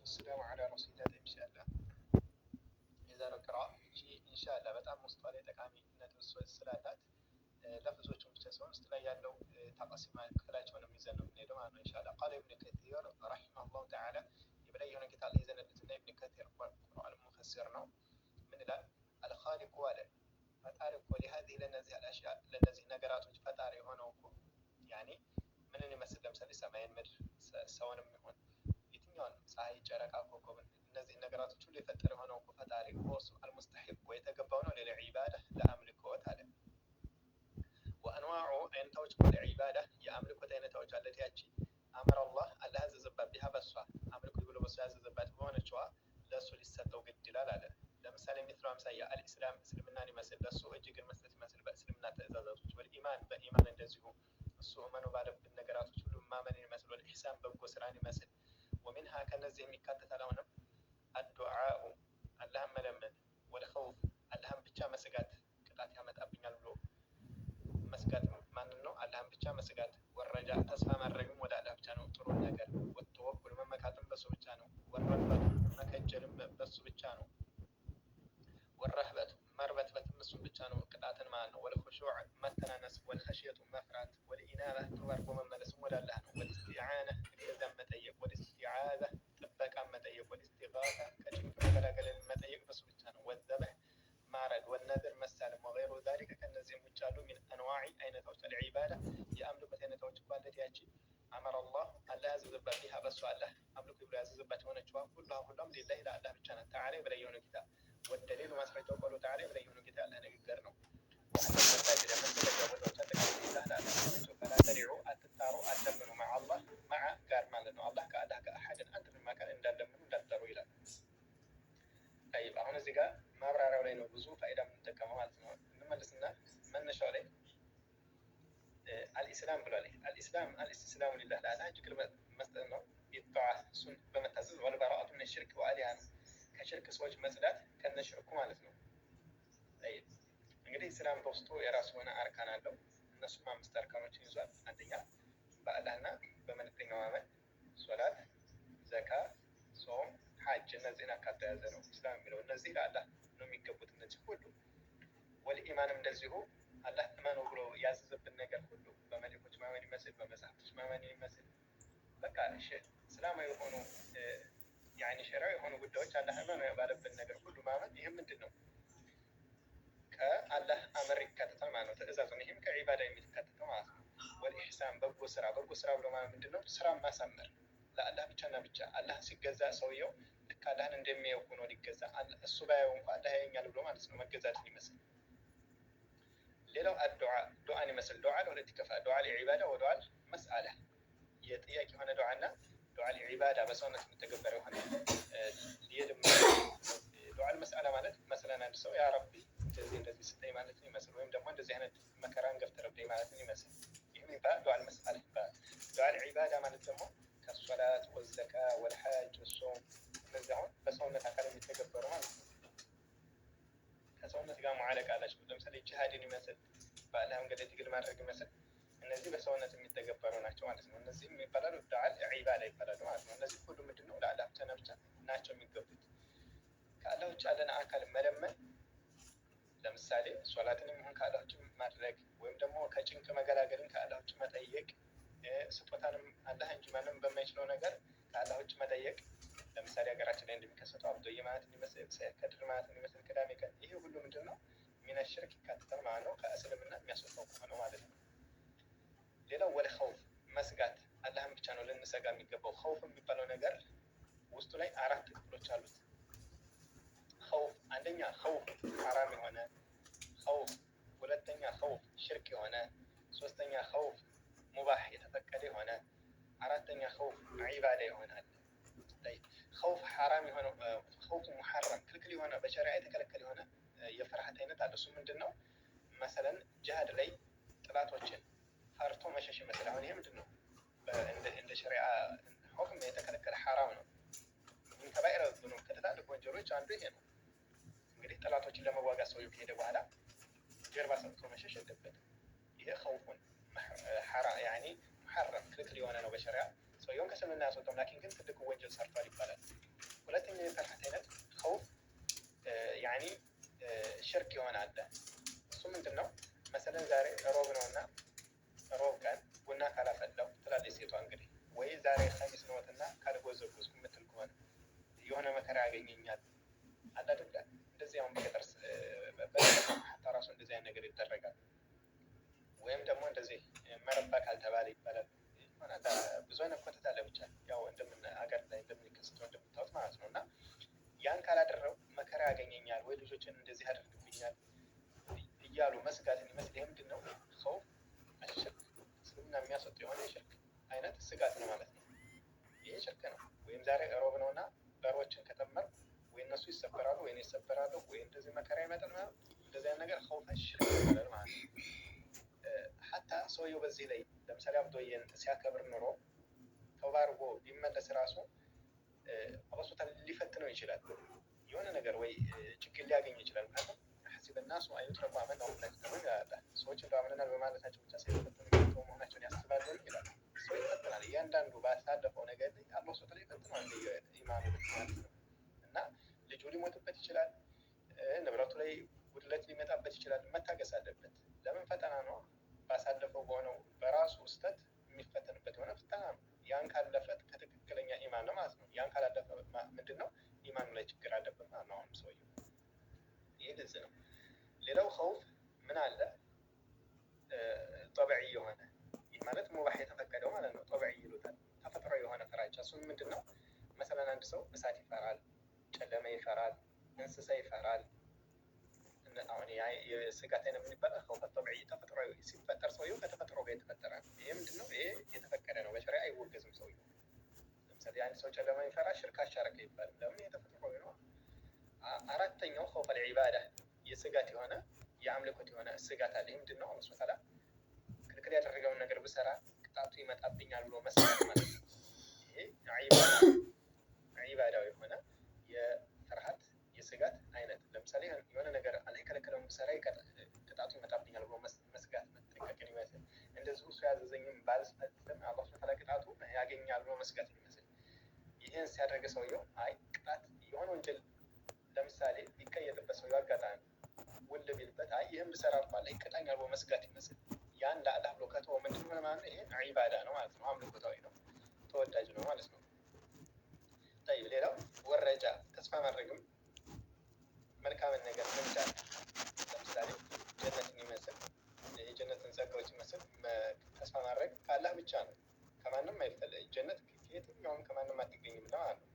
والسلام على رسول الله إن شاء الله የዛሬው ቅራ ኢንሻአላህ በጣም ውስጧ ላይ ጠቃሚነት ስላላት ለፍዞቹን ብቻ ሳይሆን ውስጥ ላይ ያለው ተቀሲማ ክፍላቸውንም ይዘን ነው የምንሄደው ማለት ነው ኢንሻአላህ ቃል ኢብኑ ከቲር ረሂመሁላሁ ተዓላ የበላይ የሆነ ኪታብ ይዘንለትና ኢብኑ ከቲር ቁርአን ሙፈሲር ነው ምን ይላል አልኻሊቁ አለ ፈጣሪ እኮ ለهذه ለነዚህ አልአሽያ ለነዚህ ነገራቶች ፈጣሪ የሆነው እኮ ያኒ ምንን ይመስል ለምሳሌ ሰማይን ምድር ሰውንም ይሁን የትኛውን ፀሐይ ጨረቃ ኮከብን እነዚህ ነገራቶች ሁሉ የፈጠረ የሆነው እኮ ፈጣሪ እኮ እሱ አልሙስተሒቅ የተገባው ነው ለዒባዳ ለአምልኮት አለ ወአንዋዑ አይነቶች ለዒባዳ የአምልኮት አይነቶች አለት ያቺ አመረ አላህ አላህ ያዘዘባት ቢሃ በሷ አምልኮት ብሎ በሷ ያዘዘባት በሆነችዋ ለእሱ ሊሰጠው ግድ ይላል አለ ለምሳሌ ሚስሉ አምሳያ አልኢስላም እስልምናን ይመስል ለእሱ እጅግን መስጠት ይመስል በእስልምና ትእዛዛቶች ወልኢማን በኢማን እንደዚሁ እሱ እመኑ ባለብን ነገራቶች ሁሉ ማመንን ይመስል ወልኢሕሳን በጎ ስራን ይመስል ወሚንሃ ከነዚህ የሚካተታል አሁንም አዱዓኡ አላህን መለመን ወልኸውፍ አላህን ብቻ መስጋት ቅጣት ያመጣብኛል ብሎ መስጋት ማንን ነው አላህን ብቻ መስጋት ወረጃ ተስፋ ማድረግም ወደ አላህ ብቻ ነው ጥሩ ነገር ወተወኩል መመካትም በሱ ብቻ ነው ወረህበት መከጀልም በሱ ብቻ ነው ወረህበት መርበትበትም እሱ ብቻ ነው ቅጣትን ማለት ነው ወልኹሹዕ መተናነስ ወልኸሽየቱ መፍራት ወልኢናባ ተባርኮ መመለስም ወደ አላህ ነው ወልእስቲዓነ እገዛን መጠየቅ ወልእስቲዓዛ ጥበቃን መጠየቅ ወልእስቲጋሳ ከጭንቅ መገላገልን መጠየቅ በሱ ብቻ ነው ወዘበህ ማረድ ወነዝር መሳለም ወገይሩ ዛሊከ ከእነዚህም ውጭ አሉ ሚን አንዋዒ አይነቶች አልዒባዳ የአምልኮት አይነቶች ባለት ያቺ አመረ አላህ አላህ ያዘዘባት ቢሃ በሱ አላህ አምልኮ ብሎ ያዘዘባት የሆነችዋ ሁሉም ሊላሂ ለአላህ ብቻ ናት ተዓላ በላይ የሆነ ኪታብ والدليل ما سمعته قوله تعالى ولا يهون كتاب أنا نقدرنا وأن المساجد مثل جابت وتتكلم الله لا فلا تدعوا أتتاروا أتلمنوا مع الله مع قال ما لأنه الله كأله كأحد أنت في المكان إن دلمنوا دلتروا إلى طيب هنا زيجا ما برا ولا ينوبزوا فإذا من تكمل إنما لسنا من نشأ عليه الإسلام بلا عليه الإسلام الاستسلام لله لا أجل كلمة مثلا الطاعة سنة بمتزل والبراءة من الشرك وآلهة ከሽርክ ሰዎች መጽዳት ከነሽርኩ ማለት ነው። አይት እንግዲህ እስላም በውስጡ የራሱ የሆነ አርካን አለው። እነሱም 5 አርካኖችን ይዟል። አንደኛ በአላህና በመልእክተኛው ማመን፣ ሶላት፣ ዘካ፣ ጾም፣ ሐጅ እነዚህን አካቶ የያዘ ነው እስላም የሚለው። እነዚህ ለአላህ ነው የሚገቡት እነዚህ ሁሉ። ወልኢማንም እንደዚሁ አላህ እመኑ ብሎ ያዘዘብን ነገር ሁሉ በመልእክቶች ማመን ይመስል በመጽሐፍቶች ማመን ይመስል በቃ እስላማዊ የሆኑ يعني شرع የሆኑ ጉዳዮች አላህ እመኑ ባለበት ነገር ሁሉ ማመን ይሄ ምንድነው ከአላህ አመር ይካተታል ማለት ነው ትእዛዝ ነው ይሄም ከዒባዳ የሚካተተው ማለት ነው ወልኢሕሳን በጎ ስራ ብሎ ማለት ምንድነው ስራ ማሳመር ለአላህ ብቻና ብቻ አላህ ሲገዛ ሰውየው ልክ አላህን እንደሚያየው ሆኖ ሊገዛ እሱ ባየው እንኳን አላህ ያየኛል ብሎ ማለት ነው መገዛትን ይመስል ሌላው አዱዓ ዱዓን ይመስል ዱዓ ለሁለት ይከፋል ዱዓ ለዒባዳ ወዱዓ መስአላ የጥያቄ የሆነ ዱዓና ዱዓ ለዒባዳ በሰውነት የሚተገበር የሆነ ሊየድም ዱዓ ለመስአላ ማለት መሰለን አንድ ሰው ያ ረቢ እንደዚህ ስጠኝ ማለት ነው ይመስል ወይም ደግሞ እንደዚህ አይነት መከራን ገፍተረብኝ ማለት ነው ይመስል ይህም ይባላል ዱዓ ለመስአላ ይባላል ዱዓ ለዒባዳ ማለት ደግሞ ከሶላት ወዘካ ወልሐጅ ወሶም እነዚህ አሁን በሰውነት አካል የሚተገበሩ ማለት ነው ከሰውነት ጋር ሙዓለቃ አላቸው ለምሳሌ ጂሃድን ይመስል በአላህ መንገድ ትግል ማድረግ ይመስል እነዚህ በሰውነት የሚተገበሩ ናቸው ማለት ነው እነዚህ የሚባላሉ ዱዓ ለዒባዳ ይባላሉ ማለት ነው እነዚህ ሁሉ ምንድነው ለአላህ ብቻ ናቸው የሚገቡት ከአላህ ውጭ ያለን አካል መለመን ለምሳሌ ሶላትንም ይሁን ከአላህ ውጭ ማድረግ ወይም ደግሞ ከጭንቅ መገላገልን ከአላህ ውጭ መጠየቅ ስጦታንም አላህ እንጂ ማንም በማይችለው ነገር ከአላህ ውጭ መጠየቅ ለምሳሌ ሀገራችን ላይ እንደሚከሰተው አብዶዬ ማለት ይመስል ከድር ማለት ይመስል ቅዳሜ ቀን ይሄ ሁሉ ምንድነው ሚና ሽርክ ይካተታል ማለት ነው ከእስልምና የሚያስወጣው ከሆነ ማለት ነው ሌላው ወደ ኸውፍ መስጋት አላህን ብቻ ነው ልንሰጋ የሚገባው ኸውፍ የሚባለው ነገር ውስጡ ላይ 4 ክፍሎች አሉት ኸውፍ አንደኛ ኸውፍ ሐራም የሆነ ኸውፍ ሁለተኛ ኸውፍ ሽርክ የሆነ ሶስተኛ ኸውፍ ሙባህ የተፈቀደ የሆነ አራተኛ ኸውፍ ዒባዳ ይሆናል ኸውፍ ሐራም የሆነ ኸውፍ ሙሐረም ክልክል የሆነ በሸሪዓ የተከለከለ የሆነ የፍርሃት አይነት አለ እሱ ምንድነው መሰለን ጂሃድ ላይ ጥላቶችን ፈርቶ መሸሽ ይመስል አሁን ይሄ ምንድነው እንደ ሸሪዓ ሁክም የተከለከለ ሐራም ነው ምን ከባይረ ነው ከተታለ ወንጀሎች አንዱ ይሄ ነው እንግዲህ ጥላቶችን ለመዋጋት ሰው ከሄደ በኋላ ጀርባ ሰጥቶ መሸሽ የለበትም ይሄ ኸውፉን ሐራም يعني محرم ክልክል የሆነ ነው በሸሪዓ ሰውየውን ከስልምና ያስወጣው ላኪን ግን ትልቅ ወንጀል ሰርቷል ይባላል መከራ ያገኘኛል አለ አይደለ? እንደዚህ አሁን በገጠር ራሱ እንደዚህ አይነት ነገር ይደረጋል። ወይም ደግሞ እንደዚህ መረባ ካልተባለ ይባላል። ብዙ አይነት ኮተት አለ። ብቻ ያው እንደምን አገር ላይ እንደምንከሰተው እንደምታዩት ማለት ነው። እና ያን ካላደረው መከራ ያገኘኛል ወይ ልጆችን እንደዚህ ያደርግብኛል እያሉ መስጋትን ይመስል ይህ ምንድን ነው? ኸውፍ አሽርክ እስልምና የሚያስወጡ የሆነ የሽርክ አይነት ስጋት ነው ማለት ነው። ይሄ ሽርክ ነው። ወይም ዛሬ ሮብ ነው እና በሮችን ከጠመር ወይ እነሱ ይሰበራሉ ወይ ይሰበራሉ ወይ እንደዚህ መከራ ይመጣል ማለት እንደዚህ አይነት ነገር ኸውፍ አሽርክ ይባላል ማለት ነው። ሐታ ሰውየው በዚህ ላይ ለምሳሌ አብዶዬን ሲያከብር ኑሮ ተባርጎ ቢመለስ ራሱ አላህ ሱብሓነሁ ወተዓላ ሊፈትነው ይችላል። የሆነ ነገር ወይ ችግር ሊያገኝ ይችላል። ምክንያቱም ሐሲበ ናሱ አን ዩትረኩ አመነው ለተተመን ይላል። ሰዎች እንደው አምነናል በማለታቸው ብቻ ሳይፈተኑ መሆናቸውን ያስባሉ ይላል። ሰው ይፈተናል። እያንዳንዱ ባሳለፈው ነገር ላይ አላህ ሱብሓነሁ ወተዓላ ይፈትነዋል። ኢማኑ ማለት ነው። እና ልጁ ሊሞትበት ይችላል። ንብረቱ ላይ ጉድለት ሊመጣበት ይችላል። መታገስ አለበት። ለምን? ፈተና ነው። ባሳለፈው በሆነው በራሱ ስህተት የሚፈተንበት የሆነ ፈተና ነው። ያን ካለፈት ከትክክለኛ ኢማን ነው ማለት ነው። ያን ካላለፈ ምንድን ነው? ኢማኑ ላይ ችግር አለበት ማለት ነው። አሁን ሰውየው ይህ ግልጽ ነው። ሌላው ኸውፍ ምን አለ? ጠብዒ የሆነ ይህ ማለት ሙባህ የተፈቀደው ማለት ነው። ጠብዒ ይሉታል። ተፈጥሯዊ የሆነ ፍራቻ። እሱም ምንድን ነው? መሰለን አንድ ሰው እሳት ይፈራል፣ ጨለማ ይፈራል፣ እንስሳ ይፈራል። አሁን የስጋት አይነት ምን ይባላል? ኸውፍ ጠብዒ ተፈጥሯዊ ሲፈጠር ሰውየው ከተፈጥሮ ጋር የተፈጠረ ነው። ይሄ ምንድን ነው? ይሄ የተፈቀደ ነው። በሸሪዓ አይወገዝም። ሰውየው ለምሳሌ አንድ ሰው ጨለማ ይፈራ ሽርክ አሻረከ ይባላል። ለምን? የተፈጥሯዊ ነው። አራተኛው ኸውፍ አልዒባዳ የስጋት የሆነ የአምልኮት የሆነ ስጋት አለ። ይህ ምንድን ነው? አላህ ሱብሓነሁ ወተዓላ ክልክል ያደረገውን ነገር ብሰራ ቅጣቱ ይመጣብኛል ብሎ መስጋት ማለት ነው። ይሄ ዒባዳዊ የሆነ የፍርሃት የስጋት አይነት። ለምሳሌ የሆነ ነገር አላህ የከለከለውን ብሰራ ቅጣቱ ይመጣብኛል ብሎ መስጋት መጠንቀቅን ይመስል፣ እንደዚሁ እሱ ያዘዘኝም ባልፈጽም አላህ ሱብሓነሁ ወተዓላ ቅጣቱ ያገኛል ብሎ መስጋት ይመስል። ይህን ሲያደርግ ሰውየው አይ ቅጣት የሆነ ወንጀል ለምሳሌ ሊቀየጥበት ሰውየው አጋጣሚ ውል ቢልበት አይ ይህን ብሰራ እኮ አላህ ይቀጣኛል ብሎ መስጋት ይመስል ያን ለአላህ ብሎ ከተወው ምንድን ነው ማለት ነው? ይሄ ዒባዳ ነው ማለት ነው። አምልኮታዊ ነው፣ ተወዳጅ ነው ማለት ነው። ሌላው ወረጃ ተስፋ ማድረግም መልካምን ነገር መምዳት። ለምሳሌ ጀነትን ይመስል የጀነትን ጸጋዎች ይመስል ተስፋ ማድረግ ከአላህ ብቻ ነው። ከማንም አይፈለግ። ጀነት ከየትኛውም ከማንም አትገኝም ማለት ነው።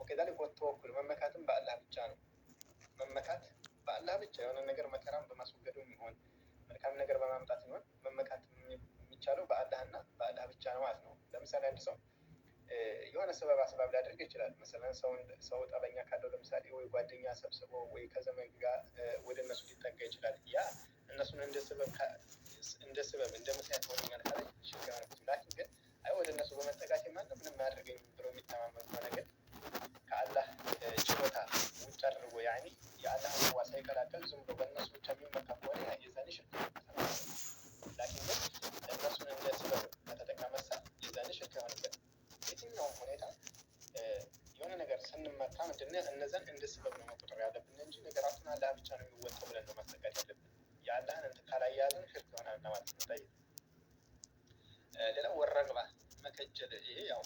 ወከዛሊክ ወተወኩል መመካትም በአላህ ብቻ ነው። መመካት በአላህ ብቻ የሆነ ነገር መከራም በማስወገዱ የሚሆን መልካም ነገር በማምጣት ሲሆን መመካት የሚቻለው በአላህና በአላህ ብቻ ነው ማለት ነው። ለምሳሌ አንድ ሰው የሆነ ሰበብ አስባብ ሊያደርግ ይችላል። መሰለን ሰው ጠበኛ ካለው ለምሳሌ ወይ ጓደኛ ሰብስቦ ወይ ከዘመድ ጋር ወደ እነሱ ሊጠጋ ይችላል። ያ እነሱን እንደ ስበብ እንደ ምክንያት ሆኖኛል ካለ ሽርክ ያሆነበት። ላኪን ግን አይ ወደ እነሱ በመጠጋት ማንም ምንም አያደርገኝ ብሎ የሚተማመን ከሆነ ግን ከአላህ ችሎታ ውጭ አድርጎ ያኔ የአላህ ዋ ሳይቀላቀል ዝም ብሎ በእነሱ ብቻ የሚመካ ከሆነ የዛኔ ሽርክ ይሆንበታል። ላኪን ግን እነሱን እንደ ስበብ ከተጠቀመሳ የዛኔ ሽርክ ይሆንበታል። የትኛውም ሁኔታ የሆነ ነገር ስንመካ ምንድነው እነዛን እንደ ስበብ ነው መቁጠር ያለብን እንጂ ነገራቱን አላህ ብቻ ነው የሚወጣው ብለን ነው ማስጠጋት ያለብን። የአላህን እንትን ካላያያዝን ሽርክ ይሆናል ማለት ነው። ሌላው ወረግባ መከጀል። ይሄ ያው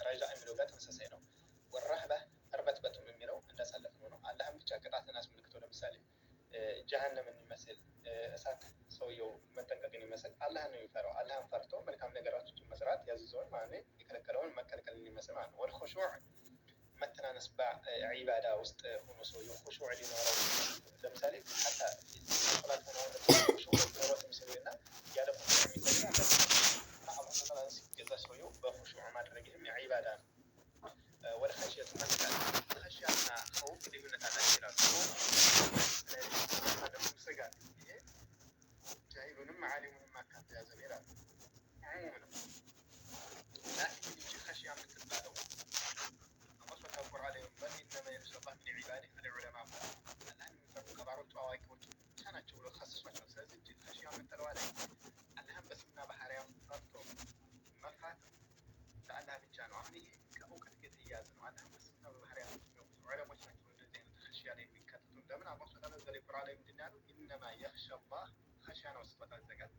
ረጃ የሚለው ጋር ተመሳሳይ ነው። ወራህባ እርበትበትም የሚለው እንዳሳለፍነው ነው። አላህን ብቻ ቅጣትን አስመልክቶ ለምሳሌ ጀሀነምን ይመስል እሳት ሰውየው መጠንቀቅን ይመስል አላህን ነው የሚፈራው። አላህን ፈርቶ መልካም ነገራቶችን መስራት ያዘዘውን ማለት የከለከለውን መከልከልን ይመስል ማለት ነው። ወልኹሹዕ መተናነስ በዒባዳ ውስጥ ሆኖ ሰውየው ኹሹዕ ሊኖረው ለምሳሌ ሐታ ሶላት ሆኖ ኹሹዕ ኖሮት የሚሰግድና ያለ ኹሹዕ የሚሰግድ አለ እና አላህ ተዓላ ሲገዛ ሰውየው በኹሹዕ ማድረግ ይህም ዒባዳ ነው። ወልኸሽየቱ መስጋት ኸሽያና ኸውፍ ልዩነት አላቸው ይላሉ። ስጋት ይሄ ጃሂሉንም ዓሊሙንም አካቶ ያዘ ይላሉ። ዓሙም ነው። ላኪን ይቺ ኸሽያ የምትባለው አላህ ሱብሓነሁ ወተዓላ በል ኢነማ የኽሸ አላህ ሚን ዒባዲሂ አልዑለማእ አላህን የሚፈሩ ከባሮቹ አዋቂዎች ብቻ ናቸው ብሎ ከሰሷቸው። ስለዚህ እጅ ኸሽያ የምትለዋ ላይ አላህን በስምና ባህሪያት ፈርቶ መፍራት ለአላህ ብቻ ነው። አሁን ይሄ ከእውቀት ጋር የተያያዘ ነው። አላህን በስምና በባህሪያት የሚያውቁ ዑለሞች ናቸው እንደዚህ አይነት ኸሽያ ላይ የሚከተቱ። ለምን አላህ ሱብሓነሁ ወተዓላ ቁርአን ላይ ምንድን ነው ያለው? ኢነማ የኽሸ አላህ ኸሽያ ነው ስጦታ አዘጋጅ